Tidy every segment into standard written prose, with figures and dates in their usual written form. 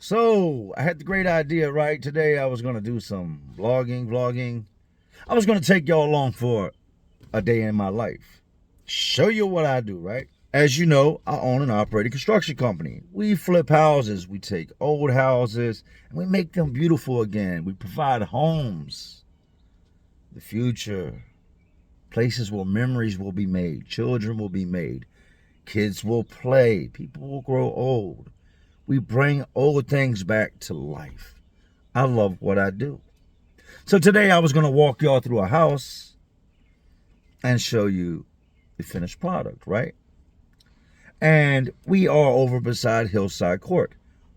So, I had the great idea, right? Today I was going to do some vlogging. I was going to take y'all along for a day in my life. Show you what I do, right? As you know, I own and operate a construction company. We flip houses. We take old houses and we make them beautiful again. We provide homes, the future, places where memories will be made, children will be made, kids will play, people will grow old. We bring old things back to life. I love what I do. So today I was going to walk y'all through a house and show you the finished product, right? And we are over beside Hillside Court.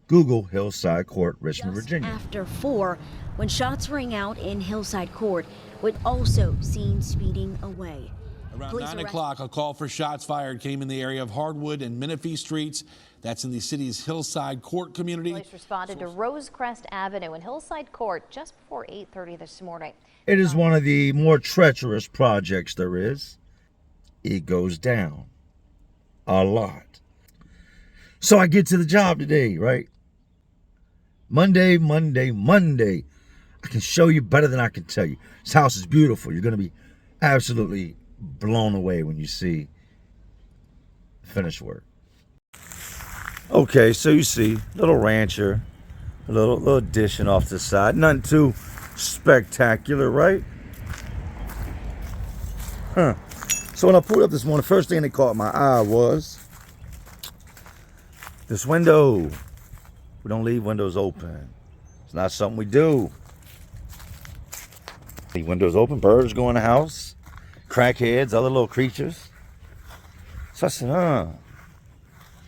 Google Hillside Court, Richmond, Just Virginia. after 4, when shots rang out in Hillside Court, with also seen speeding away. Around 9 o'clock, a call for shots fired came in the area of Hardwood and Menifee Streets. That's in the city's Hillside Court community. Police responded to Rosecrest Avenue and Hillside Court just before 8:30 this morning. It is one of the more treacherous projects there is. It goes down a lot. So I get to the job today, right? Monday. I can show you better than I can tell you. This house is beautiful. You're going to be absolutely blown away when you see the finished work. Okay, so you see, little rancher, a little addition off to the side. Nothing too spectacular, right? So when I pulled up this morning, first thing that caught my eye was this window. We don't leave windows open. It's not something we do. Leave windows open, birds go in the house, crackheads, other little creatures. So I said,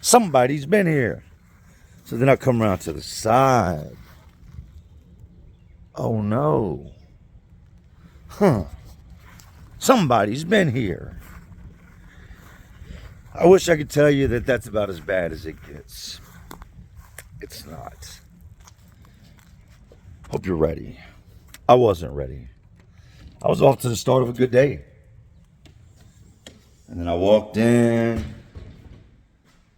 somebody's been here. So then I come around to the side. Oh no. Somebody's been here. I wish I could tell you that that's about as bad as it gets. It's not. Hope you're ready. I wasn't ready. I was off to the start of a good day. And then I walked in.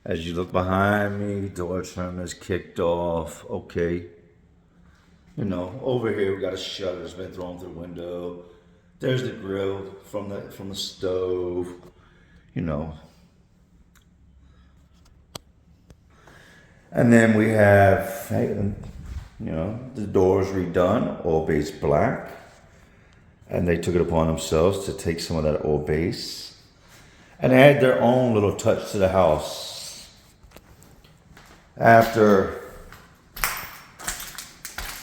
As you look behind me, door trim is kicked off. Okay. You know, over here we got a shutter that's been thrown through the window. There's the grill from the stove. You know. And then we have, the doors redone, oil base black. And they took it upon themselves to take some of that oil base and add their own little touch to the house. After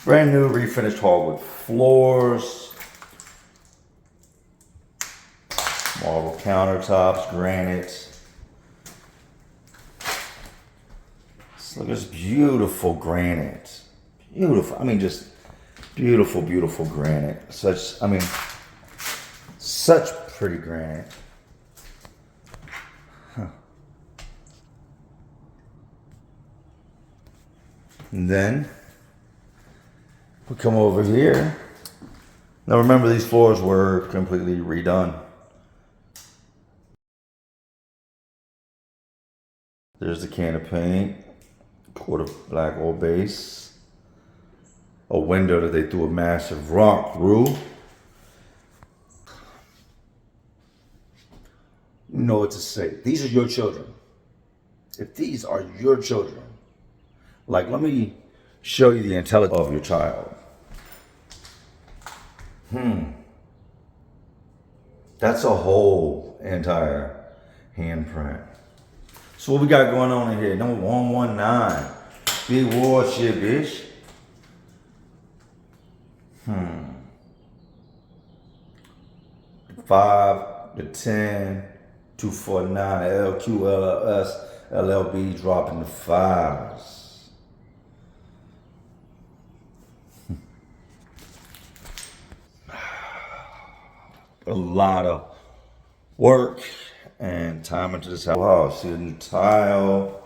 brand new refinished hardwood floors, marble countertops, granite. Look at this beautiful granite. Beautiful. I mean, just beautiful granite. Such pretty granite. And then we come over here. Now remember, these floors were completely redone. There's the can of paint, quart of black oil base, a window that they threw a massive rock through. You know what to say. These are your children. If these are your children, like, let me show you the intelligence of your child. That's a whole entire handprint. So what we got going on in here? Number 119. Big war shit, bitch. 5 to 10, 249, LQLS, LLB dropping the 5s. A lot of work and time into this house. Wow, see a new tile.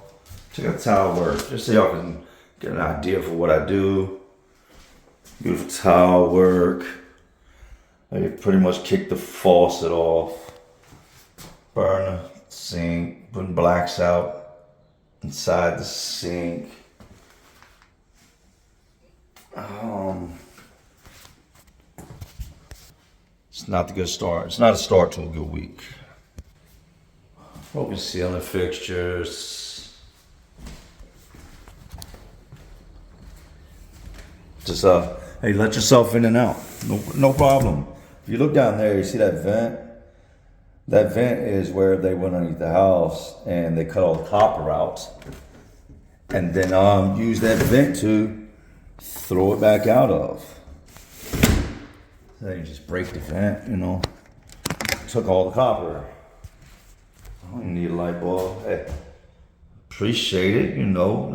Check out tile work, just so y'all can get an idea for what I do. Beautiful tile work. I pretty much kicked the faucet off. Burn the sink, putting blacks out inside the sink. It's not the good start. It's not a start to a good week. Broken ceiling fixtures. Just hey, let yourself in and out. No problem. If you look down there, you see that vent? That vent is where they went underneath the house and they cut all the copper out. And then use that vent to throw it back out of. Then you just break the vent, you know. Took all the copper. I don't need a light bulb. Hey, appreciate it, you know.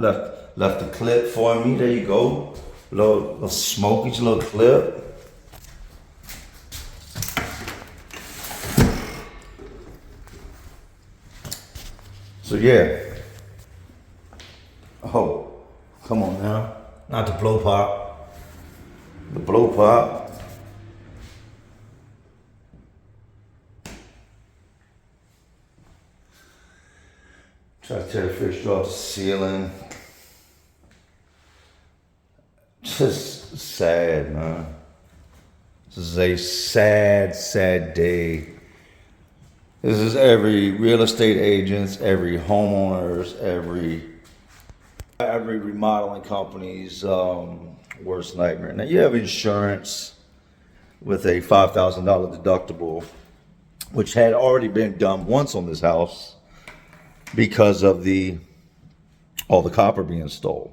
Left the clip for me. There you go. Little smoky, little clip. So yeah. Oh, come on now. Not the blow pop. The blow pop. Try to tear the fixture off the ceiling. Just sad, man. This is a sad day. This is every real estate agents, every homeowners, every remodeling company's worst nightmare. Now you have insurance with a $5,000 deductible, which had already been done once on this house because of all the copper being stolen.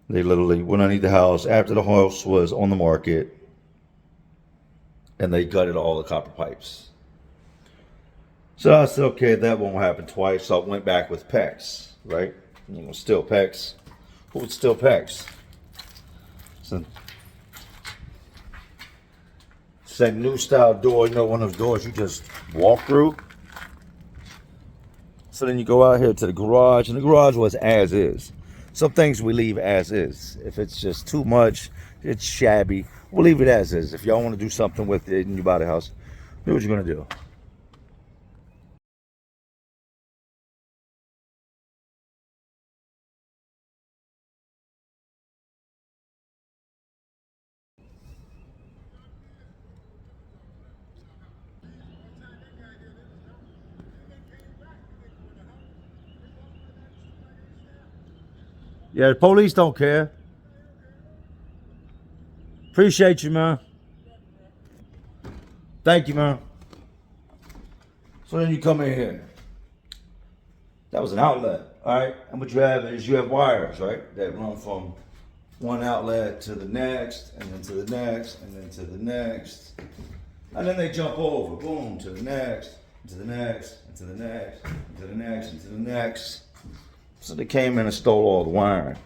They literally went underneath the house after the house was on the market and they gutted all the copper pipes. So I said, okay, that won't happen twice. So I went back with PEX, right? You know, steel PEX. What would steel PEX? So, it's that new style door, you know, one of those doors you just walk through. So then you go out here to the garage, and the garage was as is. Some things we leave as is. If it's just too much, it's shabby, we'll leave it as is. If y'all want to do something with it and you buy the house, do what you're going to do. Yeah, the police don't care. Appreciate you, man. Thank you, man. So then you come in here. That was an outlet, all right? And what you have is you have wires, right? That run from one outlet to the next, and then to the next, and then to the next. And then they jump over, boom, to the next, to the next, and to the next, and to the next, and to the next. So they came in and stole all the wiring.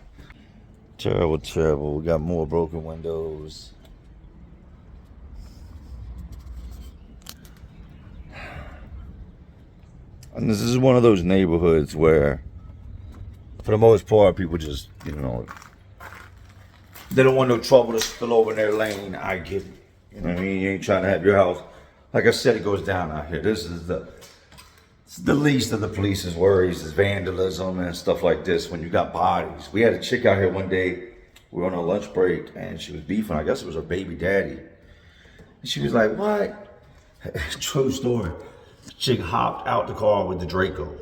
Terrible, terrible. We got more broken windows. And this is one of those neighborhoods where, for the most part, people just, you know, they don't want no trouble to spill over in their lane. I get it. You know what I mean? You ain't trying to have your house. Like I said, it goes down out here. This is the least of the police's worries is vandalism and stuff like this when you got bodies. We had a chick out here one day, we were on a lunch break, and she was beefing. I guess it was her baby daddy. And she was like, what? True story. Chick hopped out the car with the Draco.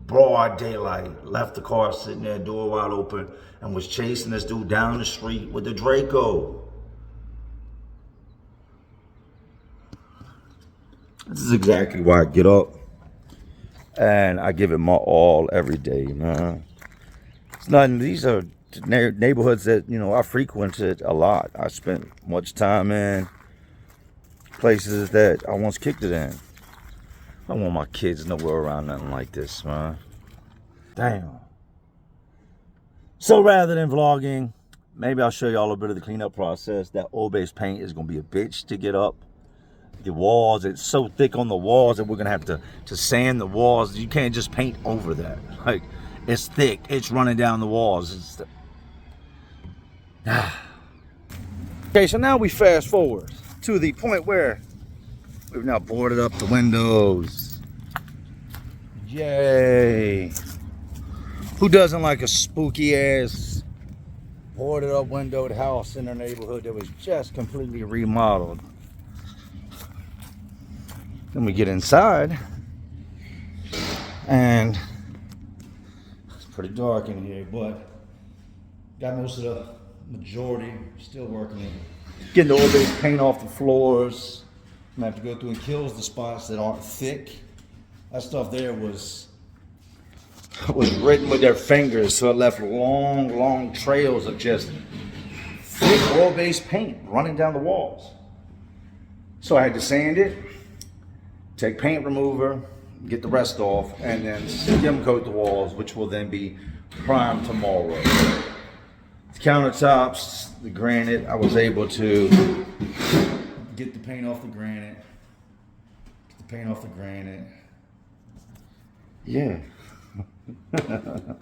Broad daylight, left the car sitting there, door wide open, and was chasing this dude down the street with the Draco. This is exactly why I get up. And I give it my all every day, man. It's nothing. These are neighborhoods that, you know, I frequented a lot. I spent much time in places that I once kicked it in. I don't want my kids nowhere around nothing like this, man. Damn. So rather than vlogging, maybe I'll show y'all a bit of the cleanup process. That oil-based paint is going to be a bitch to get up. The walls, it's so thick on the walls that we're gonna have to sand the walls. You can't just paint over that. Like, it's thick, it's running down the walls. Okay, so now we fast forward to the point where we've now boarded up the windows. Yay. Who doesn't like a spooky ass boarded up windowed house in their neighborhood that was just completely remodeled. Then we get inside, and it's pretty dark in here, but got most of the majority, still working it. Getting the oil-based paint off the floors. I'm gonna have to go through and kill the spots that aren't thick. That stuff there was written with their fingers, so it left long trails of just thick oil-based paint running down the walls. So I had to sand it, take paint remover, get the rest off, and then skim coat the walls, which will then be primed tomorrow. The countertops, the granite, I was able to get the paint off the granite. Yeah. But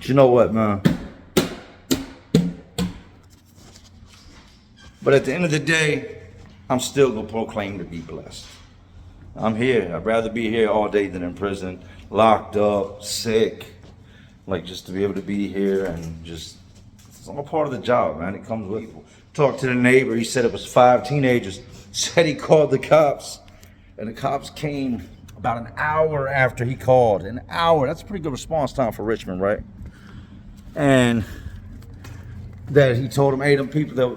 you know what, man? But at the end of the day, I'm still gonna proclaim to be blessed. I'm here. I'd rather be here all day than in prison, locked up, sick. Like, just to be able to be here and just, it's all part of the job, man. It comes with people. Talked to the neighbor. He said it was 5 teenagers. Said he called the cops, and the cops came about an hour after he called. An hour. That's a pretty good response time for Richmond, right? And that he told them, hey, them people,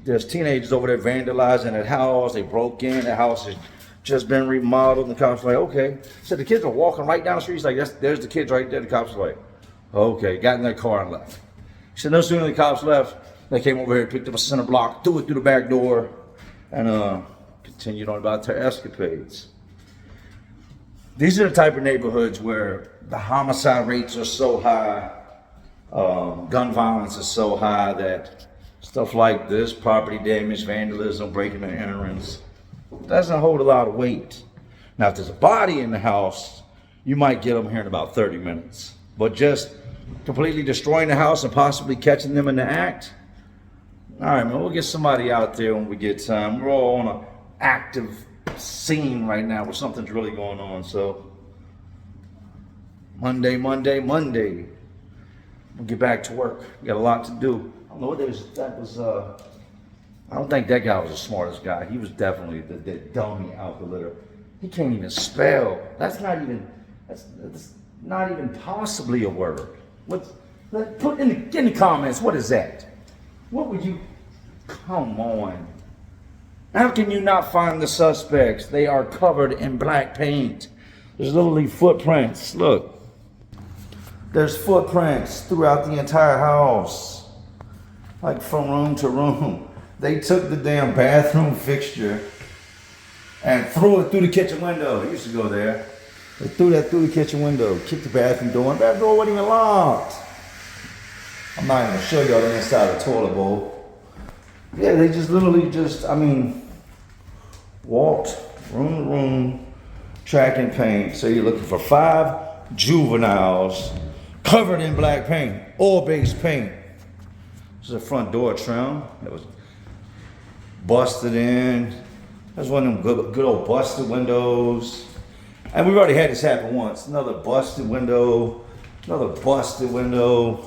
there's teenagers over there vandalizing that house. They broke in. The house has just been remodeled. And the cops were like, okay. Said the kids are walking right down the street. He's like, there's the kids right there. The cops were like, okay. Got in their car and left. He said no sooner than the cops left, they came over here, picked up a center block, threw it through the back door, and continued on about their escapades. These are the type of neighborhoods where the homicide rates are so high, gun violence is so high that stuff like this, property damage, vandalism, breaking and enterings, doesn't hold a lot of weight. Now, if there's a body in the house, you might get them here in about 30 minutes. But just completely destroying the house and possibly catching them in the act, all right, man, we'll get somebody out there when we get time. We're all on an active scene right now where something's really going on. So Monday, we'll get back to work. We got a lot to do. I don't know what I don't think that guy was the smartest guy. He was definitely the dummy out the litter. He can't even spell. That's not even possibly a word. Put in the comments, what is that? What would you, come on. How can you not find the suspects? They are covered in black paint. There's literally footprints, look. There's footprints throughout the entire house, like from room to room. They took the damn bathroom fixture and threw it through the kitchen window. They used to go there. They threw that through the kitchen window, kicked the bathroom door, and the bathroom door wasn't even locked. I'm not even gonna show y'all the inside of the toilet bowl. Yeah, they just literally walked room to room, tracking paint. So you're looking for 5 juveniles covered in black paint, oil-based paint. This is a front door trim that was busted in. That's one of them good old busted windows. And we've already had this happen once. Another busted window, another busted window.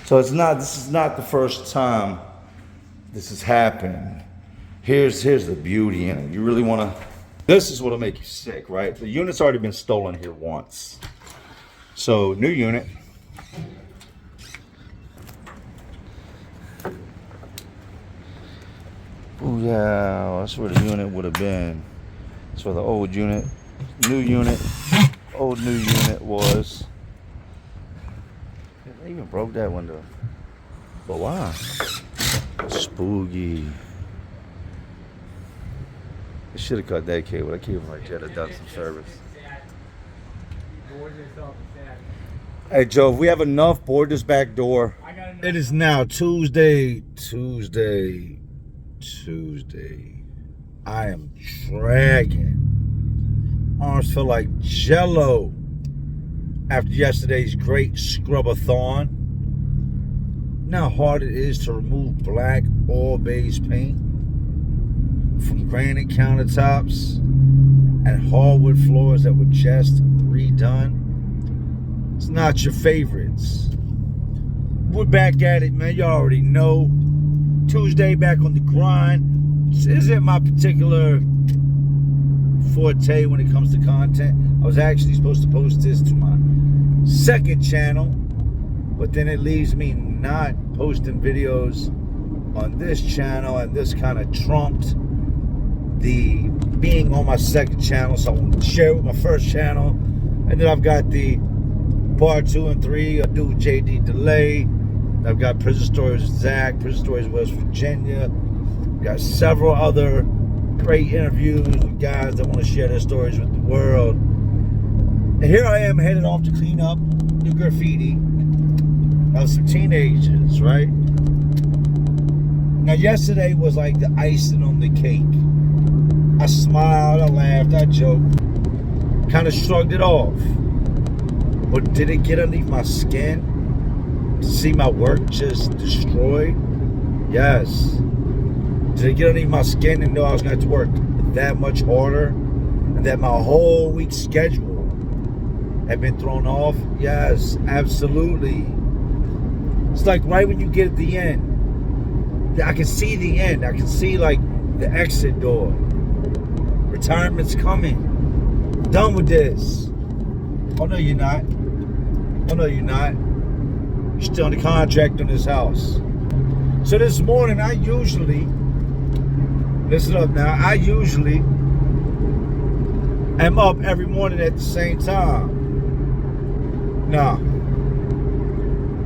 So this is not the first time this has happened. Here's the beauty in it. You really wanna, this is what'll make you sick, right? The unit's already been stolen here once. So new unit. Oh yeah, that's where the unit would have been. That's where the old unit, new unit, old new unit was. They even broke that window. But why? Spooky. They should have cut that cable. That cable might have done some service. Hey Joe, if we have enough, board this back door. It is now Tuesday. I am dragging. Arms feel like jello after yesterday's great scrub-a-thon. You know how hard it is to remove black oil-based paint from granite countertops and hardwood floors that were just redone. It's not your favorites. we're back at it, man. You already know. Tuesday, back on the grind. This isn't my particular forte when it comes to content. I was actually supposed to post this to my second channel, but then it leaves me not posting videos on this channel, and this kind of trumped the being on my second channel, so I want to share it with my first channel. And then I've got the part 2 and 3 I do with JD Delay. I've got Prison Stories with Zach, Prison Stories West Virginia. Got several other great interviews with guys that want to share their stories with the world. And here I am headed off to clean up the graffiti of some teenagers, right? Now yesterday was like the icing on the cake. I smiled, I laughed, I joked, kind of shrugged it off. But did it get underneath my skin to see my work just destroyed? Yes. Did it get underneath my skin and know I was going to have to work that much harder, and that my whole week's schedule had been thrown off? Yes, absolutely. It's like right when you get at the end, I can see the end. I can see like the exit door. Retirement's coming. I'm done with this. Oh no, you're not. Oh no, you're not. You're still under contract on this house. So this morning, I usually, listen up now, I usually am up every morning at the same time. Nah.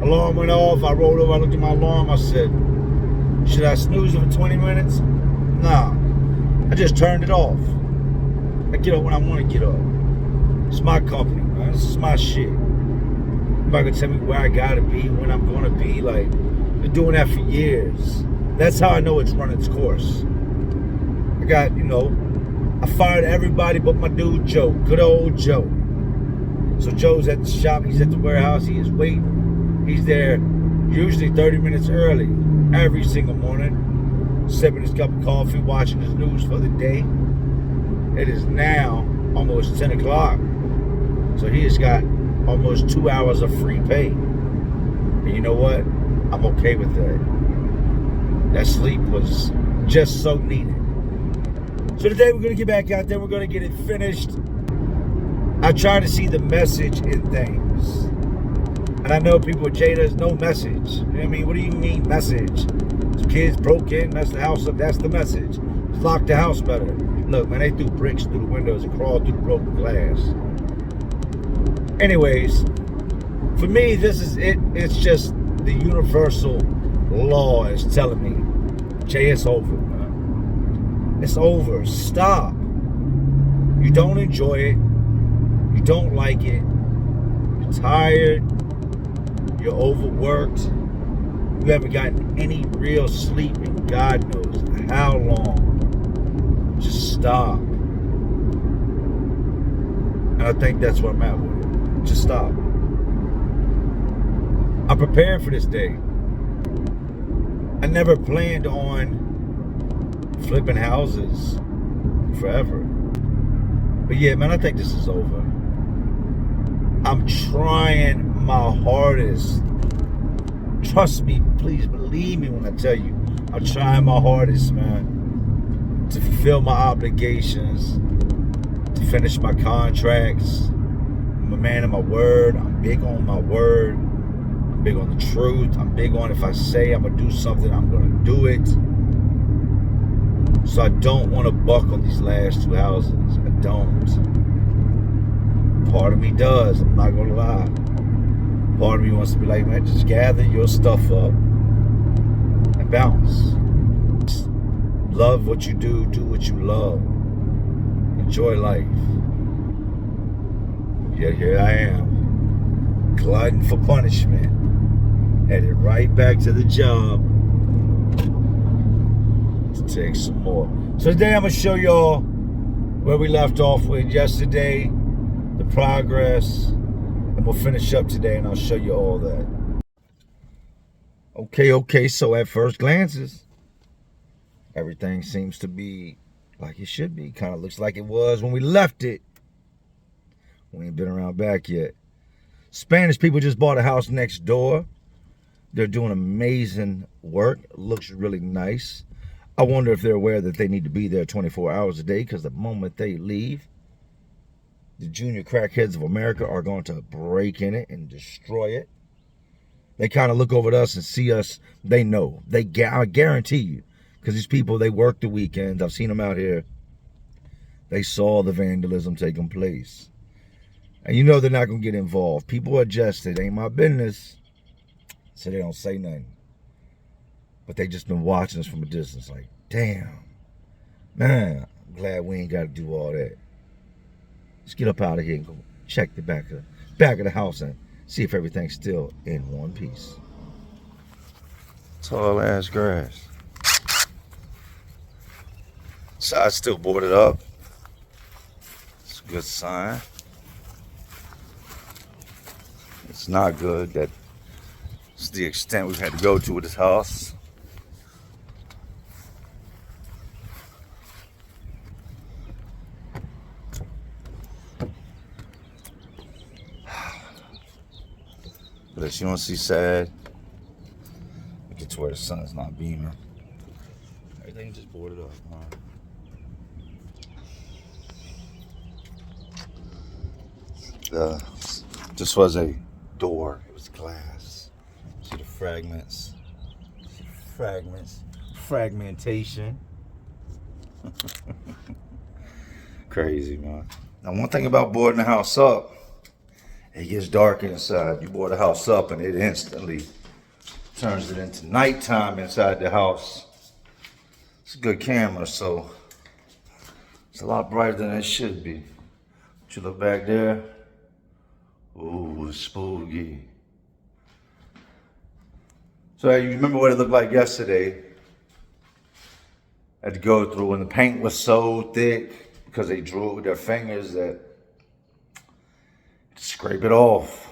Alarm went off. I rolled over. I looked at my alarm. I said, should I snooze it for 20 minutes? Nah. I just turned it off. I get up when I want to get up. It's my company, man. This is my shit. Nobody can tell me where I gotta be, when I'm gonna be. Like, I've been doing that for years. That's how I know it's run its course. I got, I fired everybody but my dude Joe. Good old Joe. So Joe's at the shop. He's at the warehouse. He is waiting. He's there usually 30 minutes early every single morning, sipping his cup of coffee, watching his news for the day. It is now almost 10 o'clock. So he has got almost 2 hours of free pay. And you know what? I'm okay with that. That sleep was just so needed. So today we're going to get back out there. We're going to get it finished. I try to see the message in things. And I know people, Jay, there's no message. You know what I mean? What do you mean message? Some kids broke in, messed the house up. That's the message. Lock the house better. Look, man, they threw bricks through the windows and crawled through the broken glass. Anyways, for me, this is it. It's just the universal law is telling me, Jay, it's over, man. It's over. Stop. You don't enjoy it. You don't like it. You're tired. You're overworked. You haven't gotten any real sleep in God knows how long. Just stop. And I think that's where I'm at with it. Just stop. I'm prepared for this day. I never planned on flipping houses forever. But yeah, man, I think this is over. I'm trying my hardest. Trust me, please believe me when I tell you, I'm trying my hardest, man, to fulfill my obligations, to finish my contracts. I'm a man of my word. I'm big on my word. I'm big on the truth. I'm big on if I say I'm going to do something, I'm going to do it. So I don't want to buck on these last 2 houses. I don't. Part of me does. I'm not going to lie. Part of me wants to be like, man, just gather your stuff up and bounce. Just love what you do. Do what you love. Enjoy life. Yet here I am, glutton for punishment, headed right back to the job to take some more. So today I'm going to show y'all where we left off with yesterday, the progress, and we'll finish up today and I'll show you all that. Okay, so at first glances, everything seems to be like it should be. Kind of looks like it was when we left it. We ain't been around back yet. Spanish people just bought a house next door. They're doing amazing work. It looks really nice. I wonder if they're aware that they need to be there 24 hours a day, because the moment they leave, the junior crackheads of America are going to break in it and destroy it. They kind of look over at us and see us. They know. I guarantee you, because these people, they work the weekends. I've seen them out here. They saw the vandalism taking place. And you know they're not going to get involved. People are just, it ain't my business. So they don't say nothing. But they just been watching us from a distance like, damn. Man, I'm glad we ain't got to do all that. Let's get up out of here and go check the back of the house and see if everything's still in one piece. Tall ass grass. Side's still boarded up. It's a good sign. It's not good that it's the extent we've had to go to with this house. But if you want to see sad, get to where the sun is not beaming. Everything just boarded up. This was a door. It was glass. See the fragments. See the fragments. Fragmentation. Crazy, man. Now, one thing about boarding the house up, it gets dark inside. You board the house up and it instantly turns it into nighttime inside the house. It's a good camera, so it's a lot brighter than it should be. But you look back there, ooh, it's spooky. So you remember what it looked like yesterday? I had to go through, and the paint was so thick because they drew it with their fingers that scrape it off.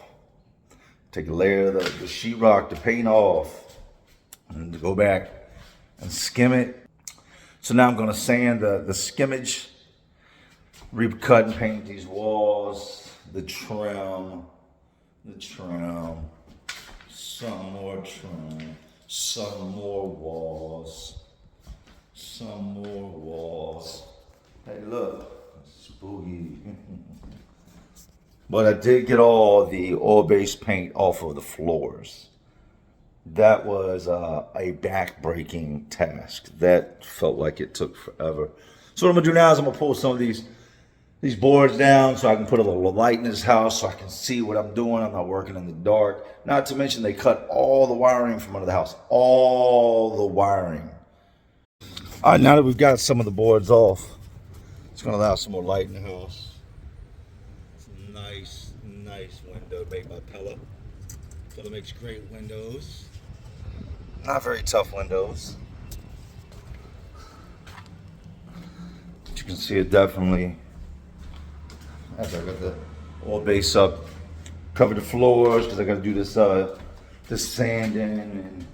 Take a layer of the sheetrock, the paint off, and to go back and skim it. So now I'm gonna sand the skimmage, recut and paint these walls, the trim, some more trim, some more walls, Hey, look, spooky. But I did get all the oil-based paint off of the floors. That was a back-breaking task. That felt like it took forever. So what I'm gonna do now is I'm gonna pull some of these boards down so I can put a little light in this house so I can see what I'm doing. I'm not working in the dark. Not to mention they cut all the wiring from under the house. All the wiring. All right, now that we've got some of the boards off, it's gonna allow some more light in the house. Nice window made by Pella. Pella makes great windows. Not very tough windows. But you can see it definitely. As I got the oil base up, cover the floors because I got to do this sanding, and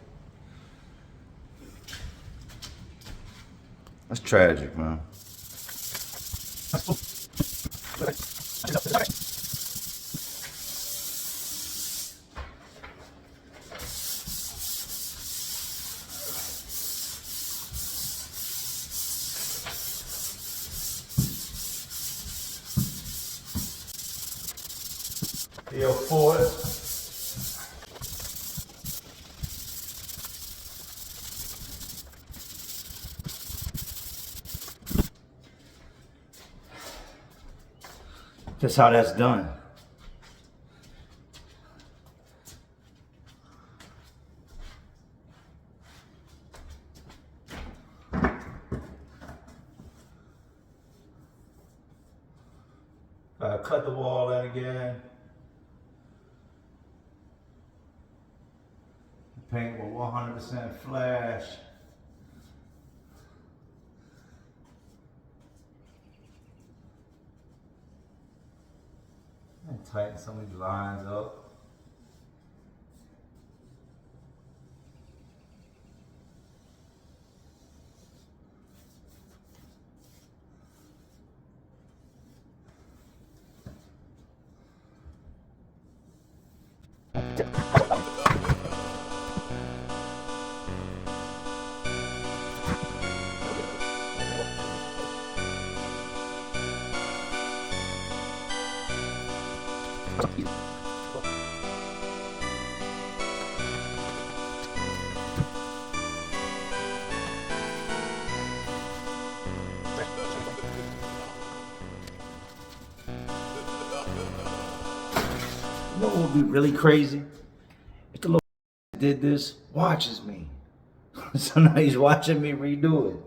that's tragic, man. Feel for it. That's how that's done. Cut the wall in again. Paint with 100% flash. And tighten some of these lines up. You know what would be really crazy? If the little did this, watches me. So now he's watching me redo it.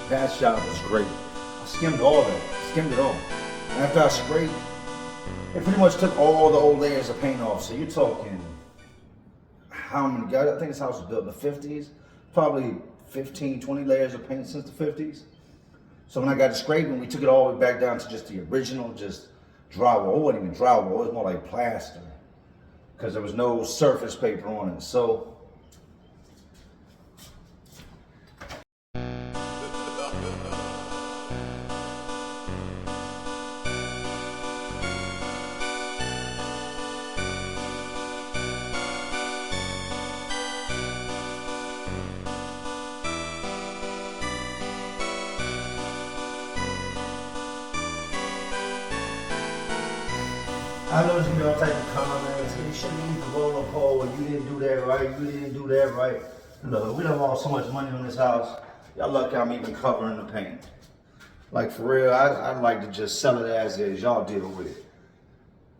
That shot was great. I skimmed all that, skimmed it all. And after I scraped, it pretty much took all the old layers of paint off. So you're talking, how many guys? I think this house was built in the 50s. Probably 15, 20 layers of paint since the 50s. So when I got to scraping, we took it all the way back down to just the original, just drywall. It wasn't even drywall, it was more like plaster. Because there was no surface paper on it. So I know there's gonna be all types of comments. You shouldn't use the roller pole, and you didn't do that right. You didn't do that right. Look, we done lost so much money on this house. Y'all lucky I'm even covering the paint. Like for real, I'd like to just sell it as is. Y'all deal with it.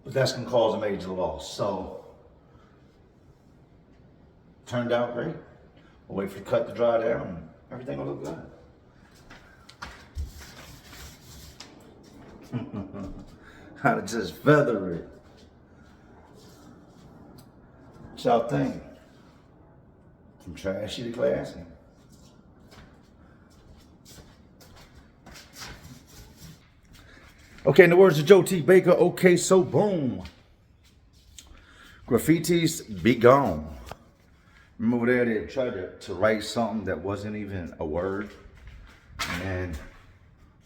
But that's gonna cause a major loss. So turned out great. We'll wait for the cut to dry down, and everything will look good. How to just feather it. What y'all think? From trashy to classy. Okay, in the words of Joe T. Baker, okay, so boom. Graffitis be gone. Remember there they tried to write something that wasn't even a word. And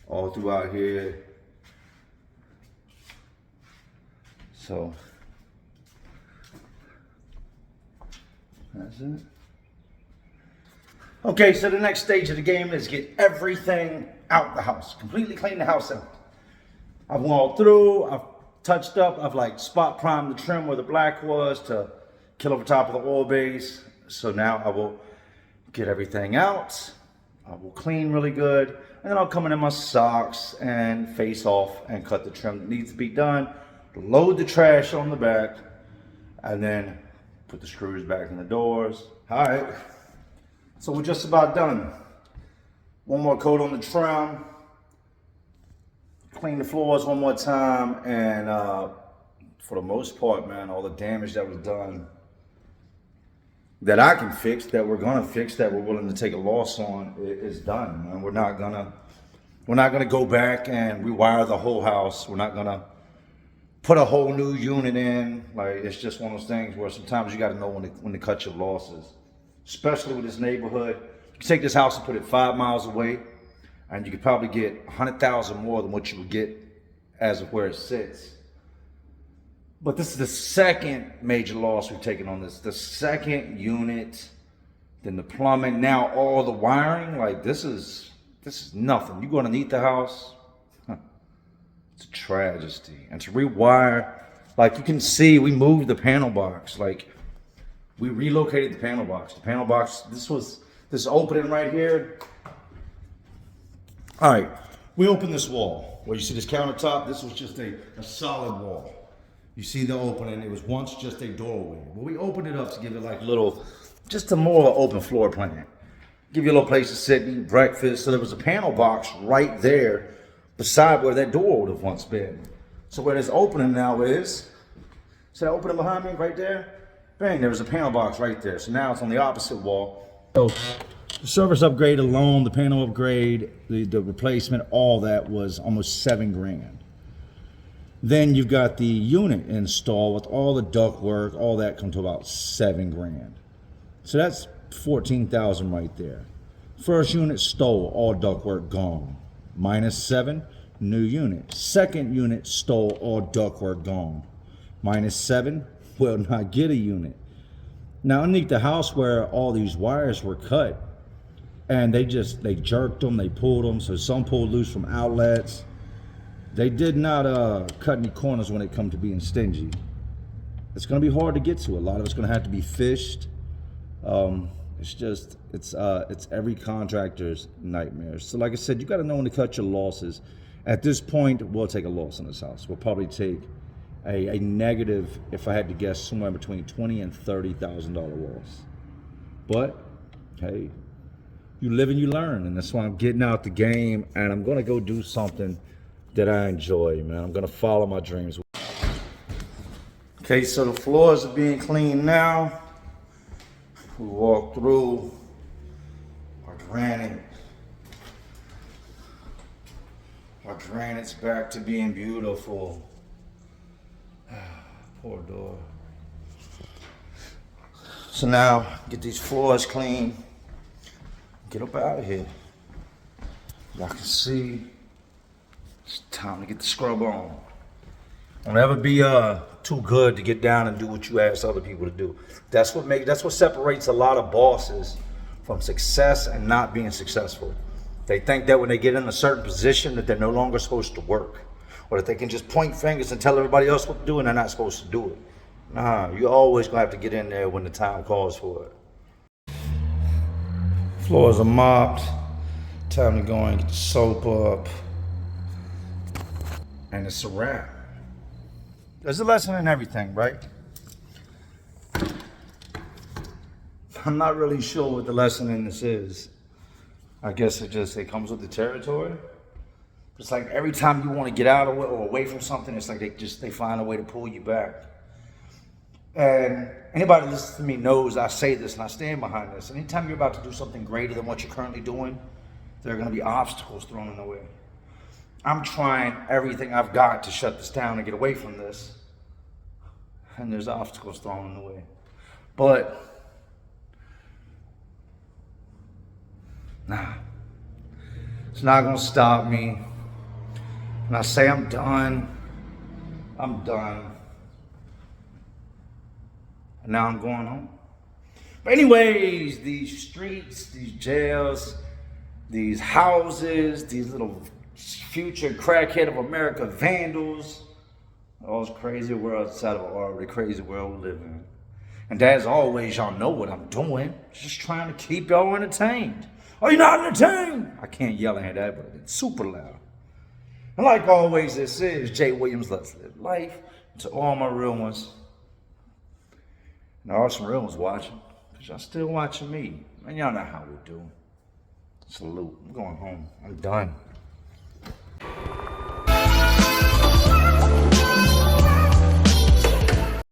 all throughout here. So that's it. Okay, so the next stage of the game is get everything out the house. Completely clean the house out. I've walled through, I've touched up, I've like spot primed the trim where the black was to kill over top of the oil base. So now I will get everything out. I will clean really good. And then I'll come in my socks and face off and cut the trim that needs to be done. Load the trash on the back, and then put the screws back in the doors. All right, so we're just about done. One more coat on the trim, clean the floors one more time, and for the most part, man, all the damage that was done that I can fix, that we're gonna fix, that we're willing to take a loss on, is done. And we're not gonna go back and rewire the whole house. We're not gonna put a whole new unit in. Like, it's just one of those things where sometimes you got to know when to cut your losses, especially with this neighborhood. You can take this house and put it 5 miles away, and you could probably get 100,000 more than what you would get as of where it sits. But this is the second major loss we've taken on this. The second unit, then the plumbing, now all the wiring. Like, this is nothing. You go underneath the house. It's a tragedy. And to rewire, like you can see, we moved the panel box. Like, we relocated the panel box. The panel box, this opening right here. All right, we opened this wall. Where you see this countertop, this was just a solid wall. You see the opening, it was once just a doorway. Well, we opened it up to give it like just a more open floor plan. Give you a little place to sit and eat breakfast. So there was a panel box right there beside where that door would have once been. So where this opening now is, see that opening behind me right there? Bang, there was a panel box right there. So now it's on the opposite wall. So the service upgrade alone, the panel upgrade, the replacement, all that was almost $7 grand. Then you've got the unit installed with all the duct work, all that comes to about $7 grand. So that's 14,000 right there. First unit stole, all duct work gone. -7, new unit. Second unit stole all ductwork gone. -7 will not get a unit. Now underneath the house where all these wires were cut, and they jerked them, they pulled them, so some pulled loose from outlets. They did not cut any corners when it comes to being stingy. It's gonna be hard to get to. A lot of it's gonna have to be fished. It's every contractor's nightmare. So like I said, you gotta know when to cut your losses. At this point, we'll take a loss in this house. We'll probably take a negative, if I had to guess, somewhere between $20,000 and $30,000 loss. But hey, you live and you learn, and that's why I'm getting out the game, and I'm gonna go do something that I enjoy, man. I'm gonna follow my dreams. Okay, so the floors are being cleaned now. We walk through our granite. Our granite's back to being beautiful. Poor door. So now, get these floors clean. Get up out of here. Y'all can see, it's time to get the scrub on. Don't ever be too good to get down and do what you ask other people to do. That's what separates a lot of bosses from success and not being successful. They think that when they get in a certain position that they're no longer supposed to work, or that they can just point fingers and tell everybody else what to do and they're not supposed to do it. Nah, you're always gonna have to get in there when the time calls for it. Floors are mopped. Time to go and get the soap up. And it's a wrap. There's a lesson in everything, right? I'm not really sure what the lesson in this is. I guess it comes with the territory. It's like every time you want to get out of it or away from something, it's like they find a way to pull you back. And anybody that listens to me knows I say this and I stand behind this. Anytime you're about to do something greater than what you're currently doing, there are going to be obstacles thrown in the way. I'm trying everything I've got to shut this down and get away from this. And there's obstacles thrown in the way. But, nah, it's not going to stop me. When I say I'm done, I'm done. And now I'm going home. But anyways, these streets, these jails, these houses, these little future crackhead of America vandals, all this crazy world outside of an already crazy world we live in. And as always, y'all know what I'm doing. Just trying to keep y'all entertained. Are you not entertained? I can't yell at that, but it's super loud. And like always, this is Jay Williams. Let's live life. To all my real ones. And there are some real ones watching. Because y'all still watching me. And y'all know how we do. Salute. I'm going home. I'm done.